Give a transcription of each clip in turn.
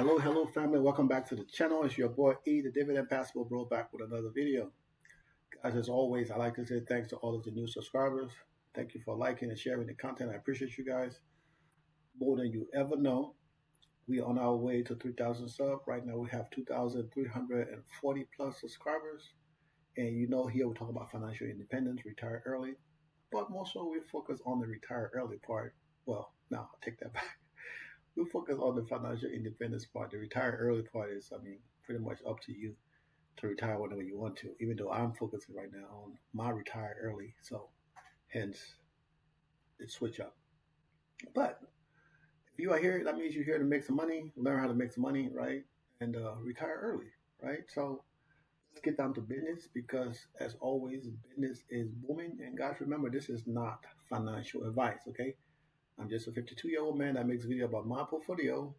Hello, family. Welcome back to the channel. It's your boy E, the Dividend Passable Bro, back with another video. Guys, as always, I'd like to say thanks to all of the new subscribers. Thank you for liking and sharing the content. I appreciate you guys more than you ever know. We are on our way to 3,000 subs. Right now, we have 2,340 plus subscribers. And you know, here we talk about financial independence, retire early. But more so, we focus on the retire early part. Well, no, I'll take that back. We focus on the financial independence part. The retire early part is, pretty much up to you to retire whenever you want to, even though I'm focusing right now on my retire early. So hence the switch up. But if you are here, that means you're here to make some money, learn how to make some money, right? And retire early, right? So let's get down to business because as always, business is booming. And guys, remember, this is not financial advice, okay? I'm just a 52-year-old man that makes a video about my portfolio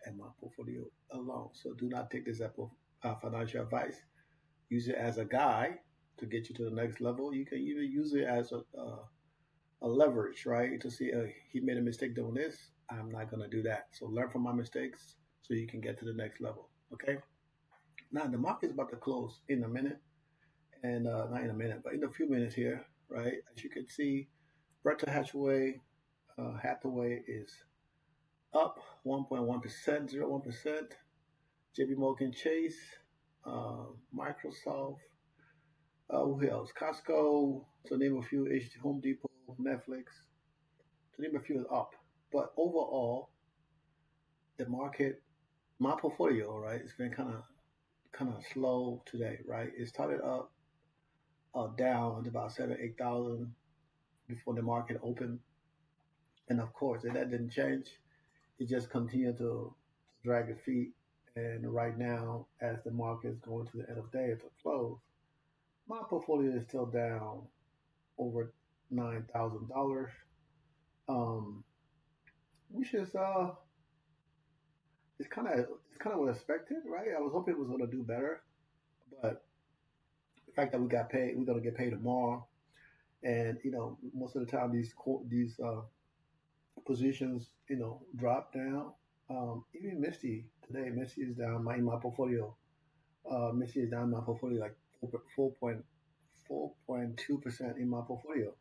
and my portfolio alone. So do not take this as financial advice. Use it as a guide to get you to the next level. You can even use it as a leverage, right? To see, he made a mistake doing this. I'm not going to do that. So learn from my mistakes so you can get to the next level. Okay. Now the market is about to close in a minute, and not in a minute, but in a few minutes here, right? As you can see, Berkshire Hathaway is up 1.1%, 0.1%. JP Morgan Chase, Microsoft, who else? Costco, to name a few, Home Depot, Netflix, to name a few is up. But overall, the market, my portfolio, right, it's been kind of slow today, right? It started up down at about 8,000 before the market opened. And of course, that didn't change. It just continued to drag its feet. And right now, as the market is going to the end of the day to close, my portfolio is still down over $9,000, um, which is it's kind of what expected, right? I was hoping it was going to do better, but the fact that we got paid, we're going to get paid tomorrow, and most of the time these positions drop down. Even Misty today, Misty is down in my portfolio. Misty is down in my portfolio like 4.2% in my portfolio,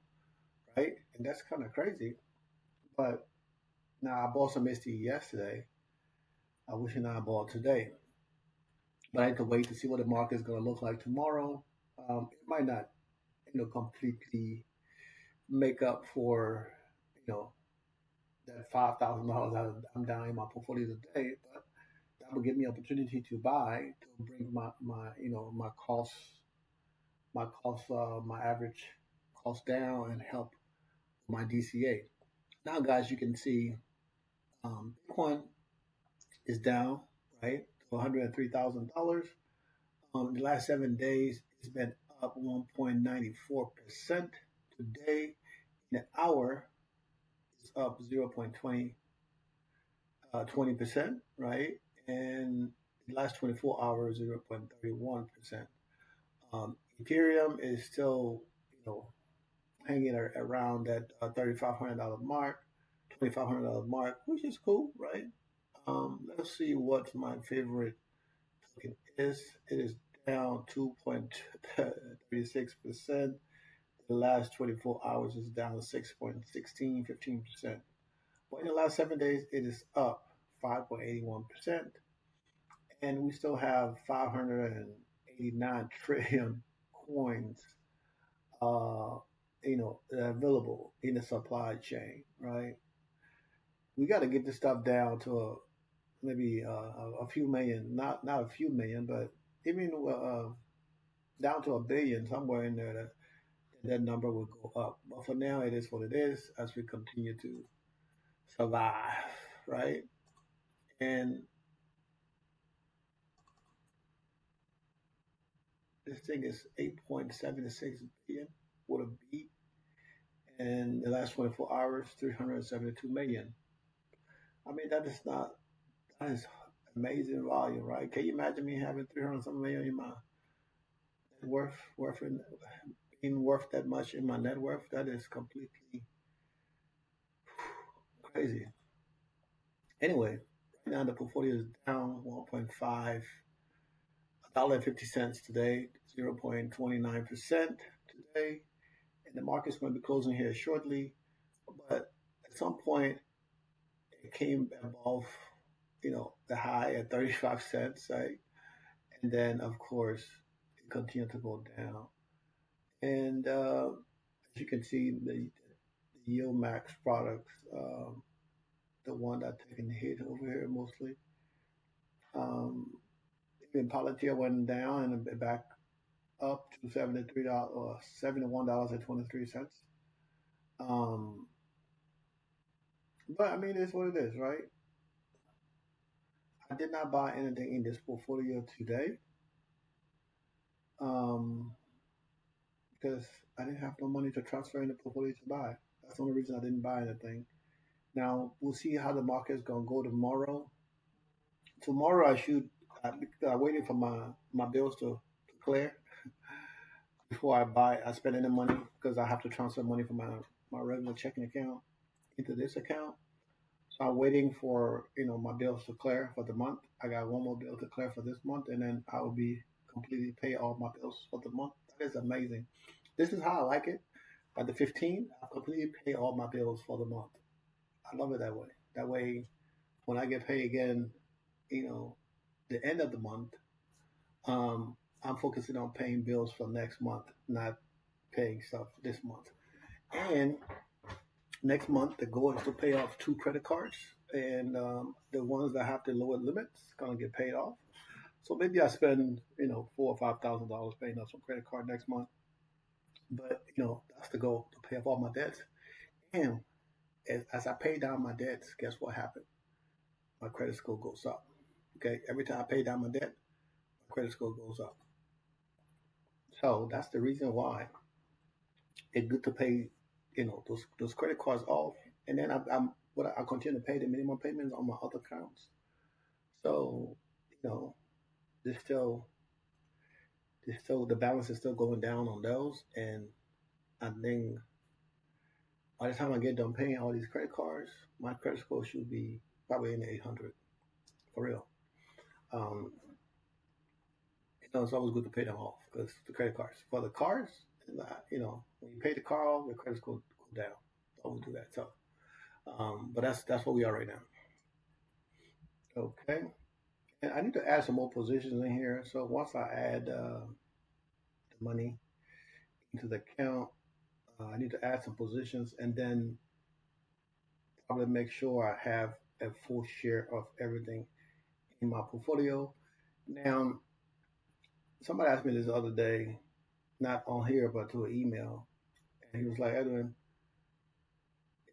right? And that's kind of crazy. But now I bought some Misty yesterday. I wish I bought today, but I had to wait to see what the market is going to look like tomorrow. It might not, completely make up for, you know, that $5,000 that I'm down in my portfolio today, but that will give me opportunity to buy to bring my average cost down and help my DCA. Now, guys, you can see Bitcoin is down, right, to $103,000. The last 7 days, it's been up 1.94%. Today, in an hour, it's up 0.20%, right? And the last 24 hours, 0.31%. Ethereum is still, hanging around that $3,500 mark, $2,500 mark, which is cool, right? Let's see what my favorite token is. It is down 2.36%. The last 24 hours is down 6.16, 15%. But in the last 7 days, it is up 5.81%. And we still have 589 trillion coins, uh, available in the supply chain, right? We got to get this stuff down to maybe a few million, not a few million, but even down to a billion, somewhere in there, that number will go up. But for now, it is what it is as we continue to survive, right? And this thing is 8.76 billion with a B. And the last 24 hours, 372 million. I mean, that is amazing volume, right? Can you imagine me having 300 something million in my being worth that much in my net worth? That is completely crazy. Anyway, Now the portfolio is down 1.5, $1.50 today, 0.29% today. And the market's going to be closing here shortly. But at some point, it came above, the high at 35 cents, right? And then, of course, it continued to go down. And as you can see, the Yield Max products, the one that's taking the hit over here mostly. Um, Even Palantir went down and back up to $73 or $71.23. Um, but I mean, it's what it is, right? I did not buy anything in this portfolio today um, because I didn't have no money to transfer in the portfolio to buy. That's the only reason I didn't buy anything. Now we'll see how the market's gonna go tomorrow. Tomorrow I should. I'm waiting for my bills to clear before I buy. I spend any money because I have to transfer money from my regular checking account into this account. So I'm waiting for my bills to clear for the month. I got one more bill to clear for this month, and then I will be completely pay all my bills for the month. That is amazing. This is how I like it. By the 15th, I'll completely pay all my bills for the month. I love it that way. That way, when I get paid again, you know, the end of the month, I'm focusing on paying bills for next month, not paying stuff this month. And next month, the goal is to pay off two credit cards, and the ones that have the lower limits gonna get paid off. So maybe I spend $4,000 or $5,000 paying off some credit card next month. But that's the goal, to pay off all my debts. And as I pay down my debts, guess what happened? My credit score goes up. Okay, every time I pay down my debt, my credit score goes up. So that's the reason why it's good to pay, those credit cards off, and then I continue to pay the minimum payments on my other accounts. So you know, there's still the balance is still going down on those, and I think by the time I get done paying all these credit cards, my credit score should be probably in the 800 for real. Um, it's always good to pay them off because the credit cards. For the cards, when you pay the car off, your credit score go down. Always do that. So, but that's where we are right now. Okay, and I need to add some more positions in here. So once I add the money into the account, I need to add some positions, and then probably make sure I have a full share of everything in my portfolio. Now, somebody asked me this the other day, not on here, but to an email, and he was like, Edwin,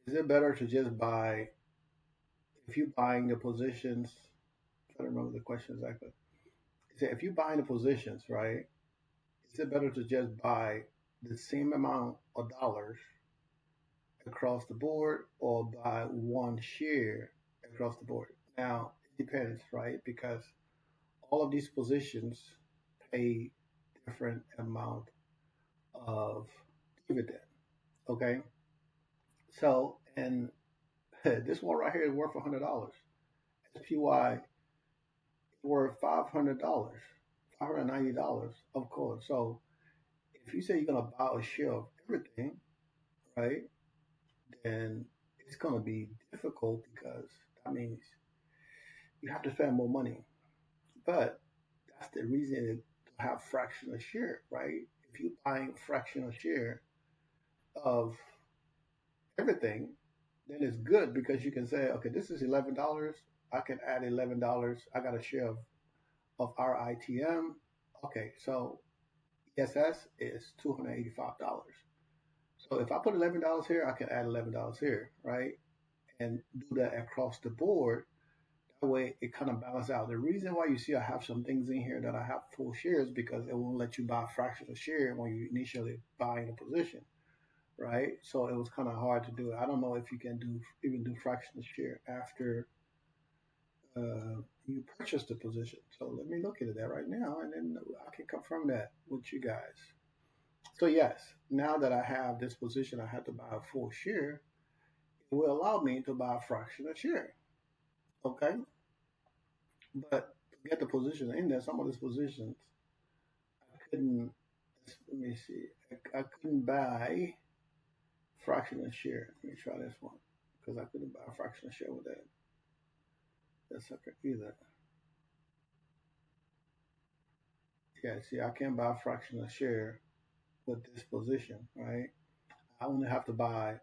is it better to just buy, if you're buying the positions, I don't remember the question exactly. He said, if you're buying the positions, right, is it better to just buy the same amount of dollars across the board or buy one share across the board? Now, it depends, right? Because all of these positions pay different amount of dividend. Okay, so and this one right here is worth $100. SPY is worth $500, $590, of course. So if you say you're gonna buy a share of everything, right, then it's gonna be difficult because that means you have to spend more money. But that's the reason to have fractional share, right? If you're buying fractional share of everything, then it's good because you can say, okay, this is $11. I can add $11. I got a share of RITM. Okay, so ESS is $285. So if I put $11 here, I can add $11 here, right? And do that across the board. That way it kind of balances out. The reason why you see I have some things in here that I have full shares because it won't let you buy a fractional share when you initially buy in a position, right? So it was kind of hard to do it. I don't know if you can even do fractional share after you purchase the position. So let me look into that right now, and then I can confirm that with you guys. So yes, now that I have this position, I have to buy a full share. It will allow me to buy a fractional share. Okay. But to get the position in there, some of these positions I couldn't. Let me see. I couldn't buy fractional share. Let me try this one because I couldn't buy a fractional share with that sucker either. Yeah, see, I can't buy a fractional share with this position, right? I only have to buy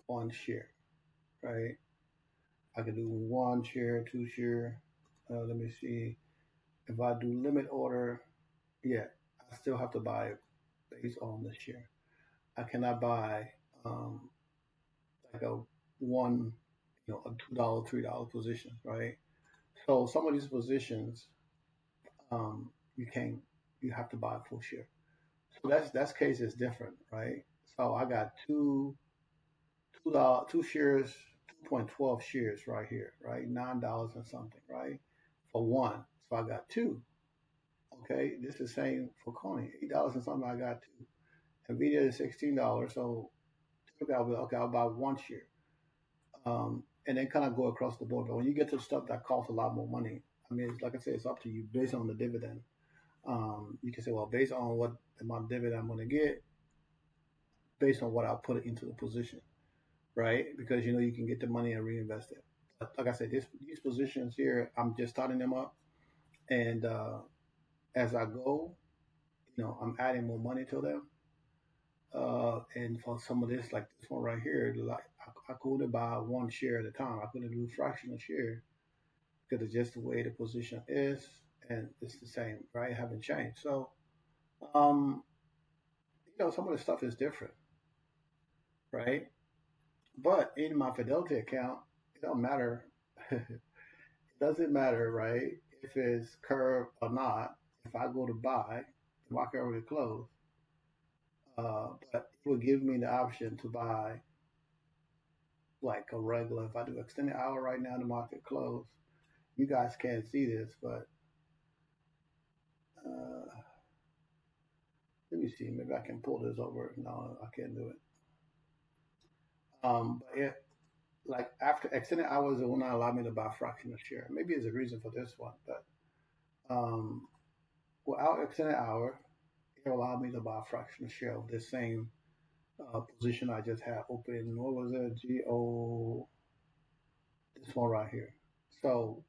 one share, right? I can do one share, two share. Let me see. If I do limit order, yeah, I still have to buy it based on the share. I cannot buy um, like a one, a $2, $3 position, right? So some of these positions, you can't, you have to buy a full share. So that's case is different, right? So I got two shares, 2.12 shares right here, right? $9 and something, right? For one. So I got two. Okay, this is the same for Coney. $8 and something I got two. Nvidia is $16. So typically I'll be okay, I'll buy one share. And then kind of go across the board. But when you get to stuff that costs a lot more money, I mean, it's, like I said, it's up to you based on the dividend. You can say, well, based on what amount of dividend I'm going to get, based on what I'll put it into the position, right? Because you can get the money and reinvest it. But like I said, these positions here, I'm just starting them up, and as I go, I'm adding more money to them. And for some of this, like this one right here, like I could only buy one share at a time. I couldn't do fractional share because it's just the way the position is, and it's the same, right? It haven't changed. So, um, some of the stuff is different, right? But in my Fidelity account, it don't matter. It doesn't matter, right? If it's curve or not. If I go to buy, the market already closed. But it will give me the option to buy like a regular. If I do extended hour right now, the market closed. You guys can't see this, but uh, let me see. Maybe I can pull this over. No, I can't do it. But yeah, like after extended hours, it will not allow me to buy a fractional share. Maybe there's a reason for this one, but um, without extended hour, it will allow me to buy a fractional share of this same position I just had open. What was it? GO, this one right here. So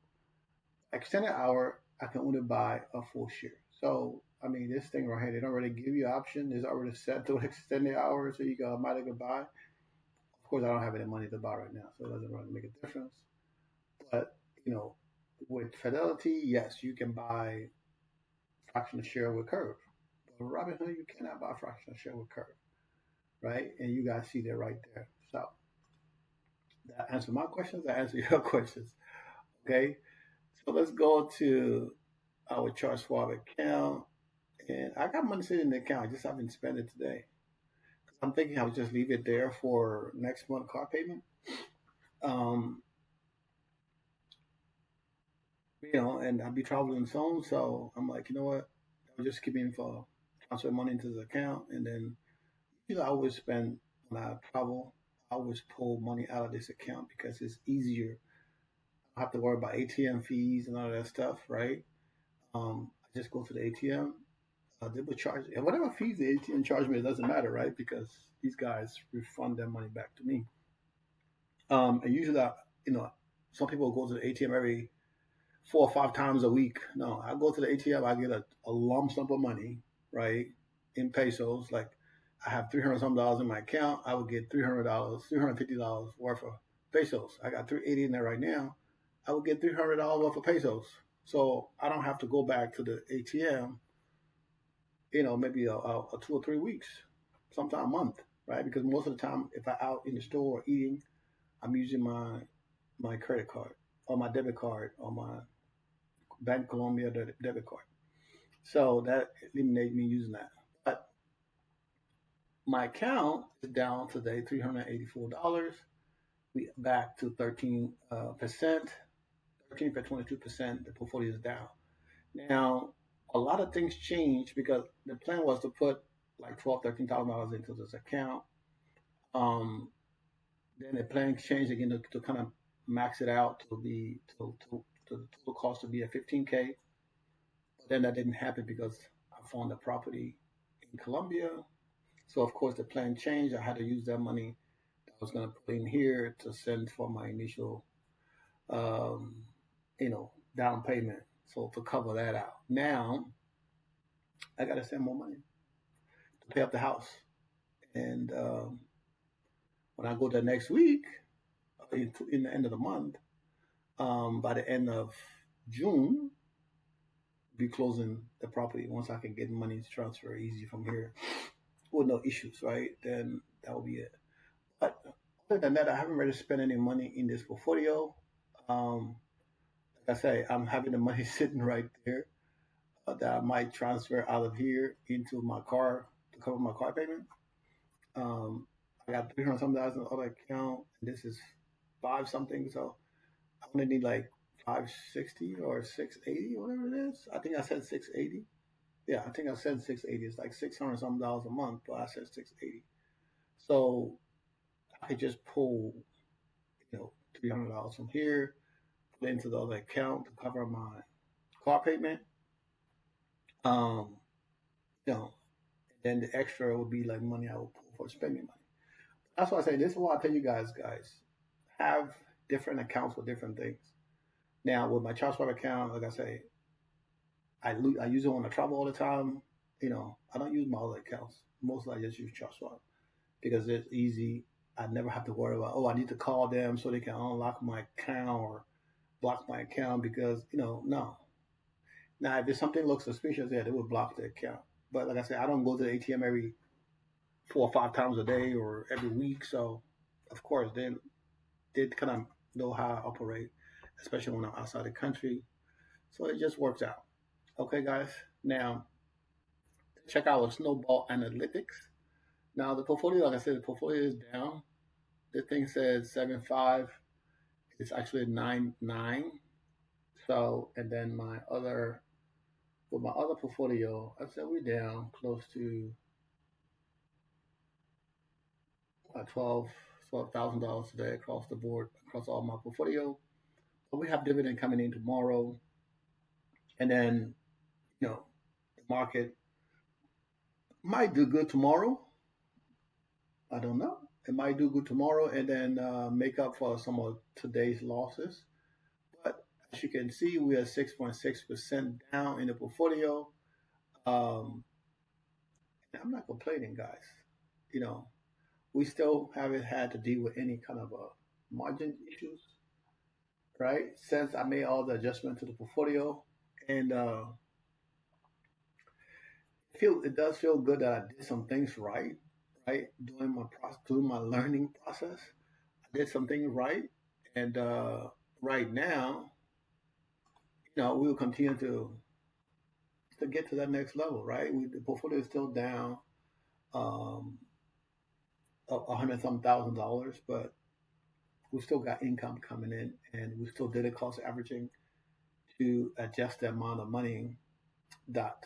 extended hour, I can only buy a full share. So I mean, this thing right here, they don't really give you an option. It's already set to extended hour, so you can automatically buy. Of course, I don't have any money to buy right now, so it doesn't really make a difference. But you know, with Fidelity, yes, you can buy fractional share with Curve. But with Robinhood, you cannot buy fractional share with Curve, right? And you guys see that right there. So that answer my questions. That answer your questions. Okay. So let's go to our Charles Schwab account. And I got money sitting in the account. I just haven't spent it today. I'm thinking I'll just leave it there for next month car payment. Um, and I'll be traveling soon. So I'm like, you know what? I'll just keep in for transfer money into the account. And then, I always spend when I travel, I always pull money out of this account because it's easier. I don't have to worry about ATM fees and all of that stuff, right? I just go to the ATM. They will charge and whatever fees the ATM charge me. It doesn't matter, right? Because these guys refund their money back to me. And usually, some people go to the ATM every 4 or 5 times a week. No, I go to the ATM. I get a lump sum of money, right, in pesos. Like I have 300 some dollars in my account. I would get $300, $350 worth of pesos. I got 380 in there right now. I would get $300 worth of pesos. So I don't have to go back to the ATM. Maybe a 2 or 3 weeks, sometime a month, right? Because most of the time, if I'm out in the store eating, I'm using my credit card or my debit card or my Bank Colombia debit card. So that eliminates me using that. But my account is down today, $384. We back to 13%, 13.22%. The portfolio is down. Now, a lot of things changed because the plan was to put like $12,000, $13,000 into this account. Um, then the plan changed again to kind of max it out to the total cost to be at 15K. But then that didn't happen because I found a property in Colombia. So of course the plan changed. I had to use that money that I was going to put in here to send for my initial, um, down payment. So to cover that out, now I got to send more money to pay up the house. And when I go there next week, in the end of the month, by the end of June, be closing the property. Once I can get money to transfer easy from here with no issues, right? Then that will be it. But other than that, I haven't really spent any money in this portfolio. Um, like I say, I'm having the money sitting right there that I might transfer out of here into my car to cover my car payment. Um, I got 300 some thousand other account. And this is five something, so I only need like 560 or 680, whatever it is. I think I said 680. Yeah, I think I said 680. It's like 600 some dollars a month, but I said 680. So I could just pull, $300 from here, put it into the other account to cover my car payment. Um, you know, then the extra would be like money I would pull for spending money. That's why I say this is why I tell you guys, have different accounts for different things. Now with my Charles Schwab account, like I say, I use it when I travel all the time. I don't use my other accounts. Mostly I just use Charles Schwab because it's easy. I never have to worry about, I need to call them so they can unlock my account or block my account because, no. Now, if something looks suspicious, yeah, they will block the account. But like I said, I don't go to the ATM every 4 or 5 times a day or every week. So, of course, they kind of know how I operate, especially when I'm outside the country. So it just works out. Okay, guys. Now, check out Snowball Analytics. Now, the portfolio, like I said, the portfolio is down. The thing says 7.5. It's actually 9.9. So, and then with my other portfolio, I said we're down close to $12,000 today across the board, across all my portfolio. But we have dividend coming in tomorrow. And then, the market might do good tomorrow. I don't know. It might do good tomorrow and then make up for some of today's losses. But as you can see, we are 6.6% down in the portfolio. Um, I'm not complaining, guys. We still haven't had to deal with any kind of margin issues, right? Since I made all the adjustment to the portfolio, and it does feel good that I did some things right, during my learning process. I did some things right, and right now, we'll continue to get to that next level, right? The portfolio is still down um, $100,000, but we still got income coming in, and we still did a cost averaging to adjust the amount of money that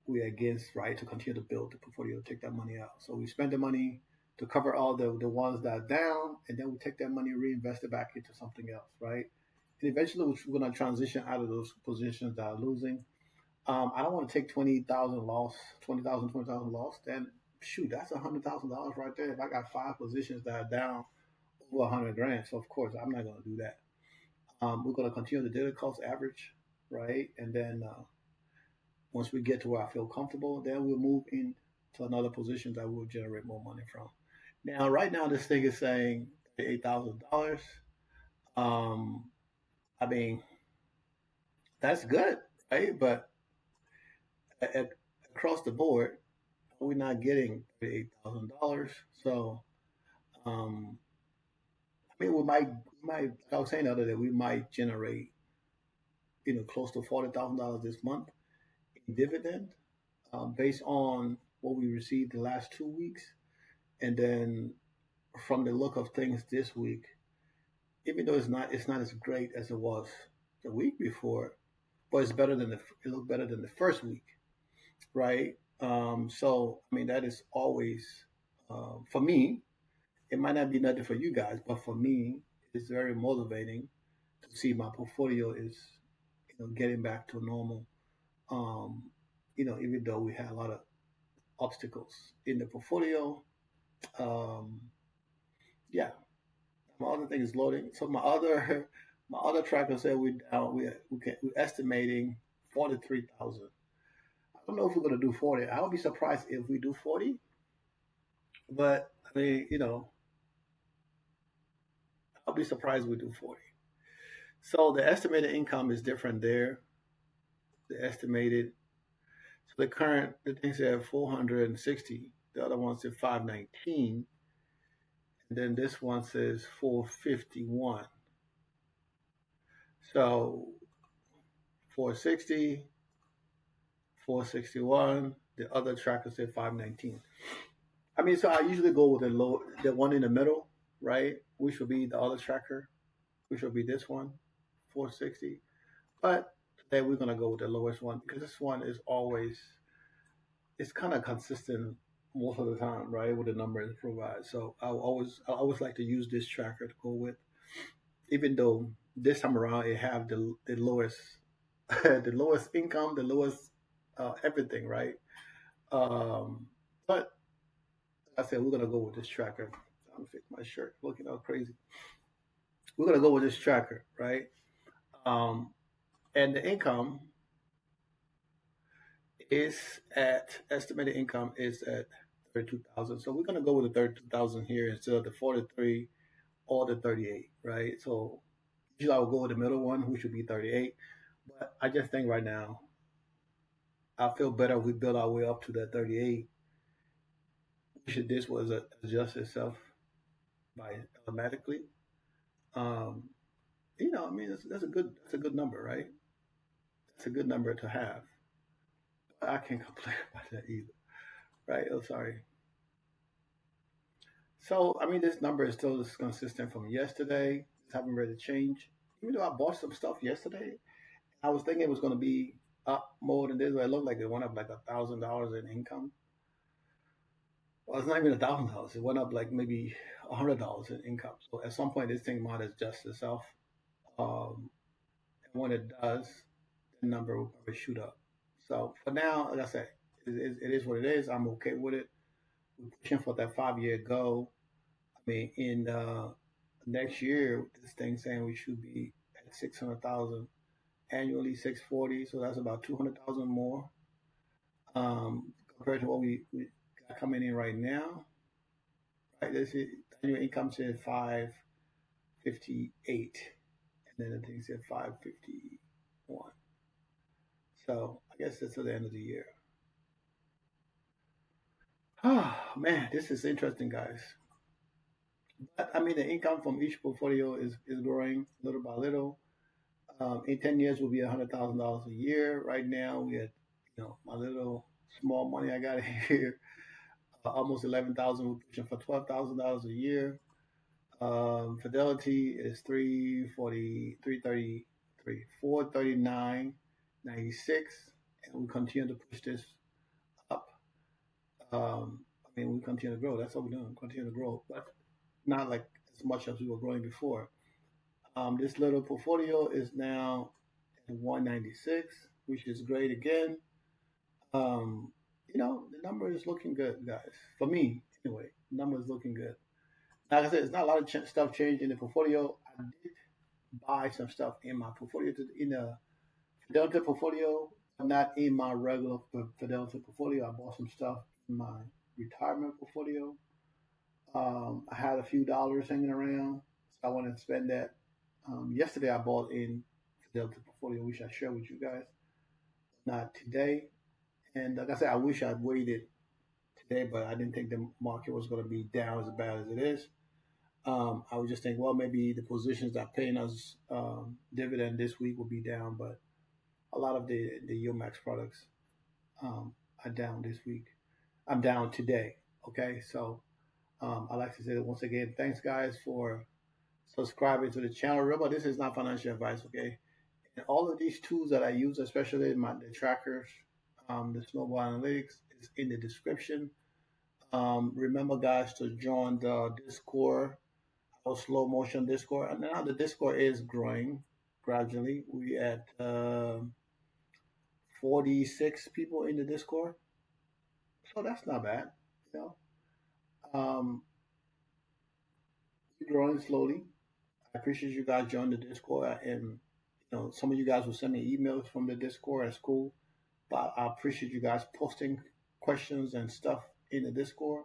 we're against, right, to continue to build the portfolio, take that money out. So we spend the money to cover all the ones that are down, and then we take that money, reinvest it back into something else, right? And eventually we're going to transition out of those positions that are losing. I don't want to take 20,000 loss, 20,000 loss. Then shoot, that's $100,000 right there. If I got 5 positions that are down over 100 grand, so of course I'm not going to do that. We're going to continue to do the cost average, right? And then once we get to where I feel comfortable, then we'll move into another position that will generate more money from. Now, right now, this thing is saying $8,000. I mean, that's good, right? But across the board, we're not getting $8,000. So, I mean, we might. I was saying the other day, we might generate, close to $40,000 this month in dividend, based on what we received the last 2 weeks, and then from the look of things this week, even though it's not as great as it was the week before, but it looked better than the first week, right? So I mean that is always for me. It might not be nothing for you guys, but for me, it's very motivating to to see my portfolio is, getting back to normal. Um, even though we had a lot of obstacles in the portfolio. Um, yeah, my other thing is loading. So my other my other tracker said we're estimating 43,000. I don't know if we're gonna do 40. I would be surprised if we do 40, but I mean, I'll be surprised if we do 40. So the estimated income is different there. The estimated, so the thing said 460. The other one said 519, and then this one says 451. So 460, 461. The other tracker said 519. I mean, so I usually go with the one in the middle, right? Which would be the other tracker, which would be this one, 460. But today we're gonna go with the lowest one because this one is always, it's kind of consistent most of the time, right? With the number it provides. So I always like to use this tracker to go with, even though this time around it have the lowest the lowest income, the lowest everything, right? But like I said we're gonna go with this tracker. I'm gonna fix my shirt, looking all crazy. We're gonna go with this tracker, right? Um, and the income is at estimated income is at 32,000. So we're gonna go with the 32,000 here instead of the 43 or the 38, right? So usually I would go with the middle one, which would be 38. But I just think right now I feel better if we build our way up to that 38. Should this was adjust itself by automatically. Um, I mean, that's a good number, right? It's a good number to have. But I can't complain about that either, right? Oh, sorry. So I mean, this number is still consistent from yesterday. It haven't really changed. Even though I bought some stuff yesterday, I was thinking it was going to be up more than this. But it looked like it went up like $1,000 in income. Well, it's not even $1,000. It went up like maybe $100 in income. So at some point, this thing might adjust itself. Um, and when it does, the number will probably shoot up. So for now, like I said, it is what it is. I'm okay with it. We're pushing for that 5 year goal. I mean, in next year, this thing saying we should be at 600,000 annually, 640. So that's about 200,000 more compared to what we got coming in right now. Right, this is annual income said 558, and then the thing said 551. So I guess that's to the end of the year. Oh man, this is interesting, guys. But I mean, the income from each portfolio is growing little by little. In 10 years, will be $100,000 a year. Right now, we had, my little small money I got here, almost 11,000. We're pushing for $12,000 a year. Fidelity is 340, 333, 439.96, and we continue to push this up. I mean, we continue to grow. That's what we're doing. Continue to grow, but not like as much as we were growing before. This little portfolio is now at 196, which is great again. Um, the number is looking good, guys. For me, anyway, the number is looking good. Like I said, it's not a lot of stuff changed in the portfolio. I did buy some stuff in my portfolio, in the Fidelity portfolio, but not in my regular Fidelity portfolio. I bought some stuff in my retirement portfolio. I had a few dollars hanging around, so I wanted to spend that. Yesterday, I bought in Fidelity portfolio, which I shared with you guys. Not today, and like I said, I wish I'd waited today, but I didn't think the market was going to be down as bad as it is. I would just think, well, maybe the positions that are paying us dividend this week will be down, but a lot of the UMax products are down this week. I'm down today. Okay, so I like to say that once again, thanks guys for subscribing to the channel. Remember, this is not financial advice. Okay, and all of these tools that I use, especially the trackers, the Snowball Analytics, is in the description. Remember, guys, to join the Discord, our slow motion Discord. And now the Discord is growing. gradually. We at 46 people in the Discord, so that's not bad. You know, um, we're growing slowly. I appreciate you guys joining the Discord, and some of you guys will send me emails from the Discord. That's cool. But I appreciate you guys posting questions and stuff in the Discord,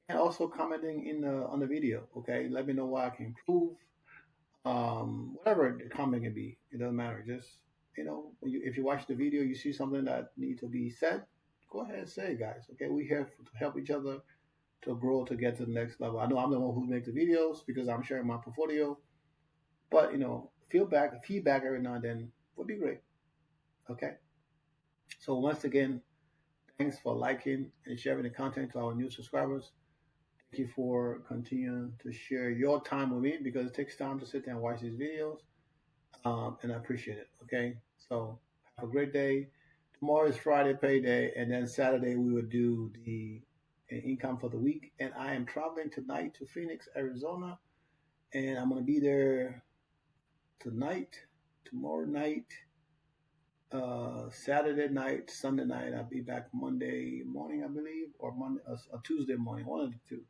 and also commenting in the on the video. Okay, let me know what I can improve. Whatever the comment can be, it doesn't matter. Just if you watch the video, you see something that needs to be said, go ahead and say it, guys. Okay, we're here to help each other to grow to get to the next level. I know I'm the one who makes the videos because I'm sharing my portfolio, but feedback every now and then would be great. Okay, so once again, thanks for liking and sharing the content to our new subscribers. Thank you for continuing to share your time with me because it takes time to sit there and watch these videos. And I appreciate it. Okay, so have a great day. Tomorrow is Friday payday, and then Saturday we will do the income for the week. And I am traveling tonight to Phoenix, Arizona, and I'm gonna be there tonight, tomorrow night, Saturday night, Sunday night. I'll be back Monday morning, I believe, or Monday, or Tuesday morning, one of the two.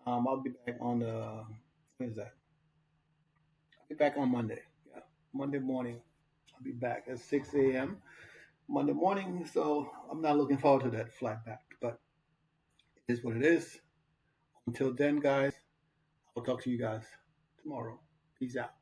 I'll be back on the what is that? I'll be back on Monday. Yeah, Monday morning. I'll be back at 6 a.m. Monday morning. So I'm not looking forward to that flight back, but it is what it is. Until then, guys, I'll talk to you guys tomorrow. Peace out.